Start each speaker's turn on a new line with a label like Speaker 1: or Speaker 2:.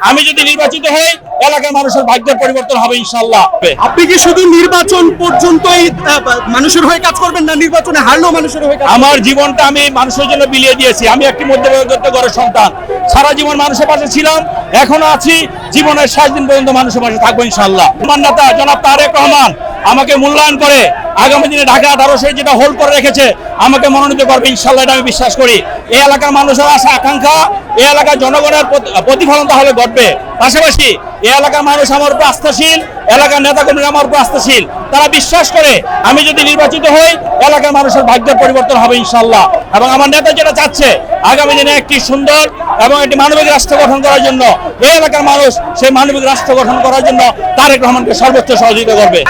Speaker 1: আমি যদি নির্বাচিত হই এলাকার মানুষের ভাগ্যের পরিবর্তন হবে ইনশাআল্লাহ।
Speaker 2: আপনি কি শুধু নির্বাচন পর্যন্তই মানুষের হয়ে কাজ করবেন, না নির্বাচনে হারলেও মানুষের হয়ে কাজ করবেন?
Speaker 1: আমার জীবনটা আমি মানুষের জন্য বিলিয়ে দিয়েছি। আমি একটি মধ্যবিত্ত ঘরের সন্তান, সারা জীবন মানুষের পাশে ছিলাম, এখনো আছি, জীবনের শেষ দিন পর্যন্ত মানুষের পাশে থাকবো ইনশাআল্লাহ। আমার নেতা জনাব তারেক রহমান আমাকে মূল্যায়ন করে আগামী দিনে ঢাকা 18 যেটা হোল্ড করে রেখেছে আমাকে মনোনীত করবে ইনশাআল্লাহ, এটা আমি বিশ্বাস করি। এই এলাকার মানুষের আশা আকাঙ্ক্ষা, এই এলাকার জনগণের প্রতিফলন তাহলে ঘটবে। পাশাপাশি এই এলাকার মানুষ আমার উপর আস্থাশীল, এলাকার নেতাকর্মীরা আমার উপর আস্থাশীল। তারা বিশ্বাস করে আমি যদি নির্বাচিত হই এলাকার মানুষের ভাগ্যের পরিবর্তন হবে ইনশাআল্লাহ। এবং আমার নেতা যেটা চাচ্ছে আগামী দিনে একটি সুন্দর এবং একটি মানবিক রাষ্ট্র গঠন করার জন্য, এই এলাকার মানুষ সেই মানবিক রাষ্ট্র গঠন করার জন্য তারেক রহমানকে সর্বোচ্চ সহযোগিতা করবে।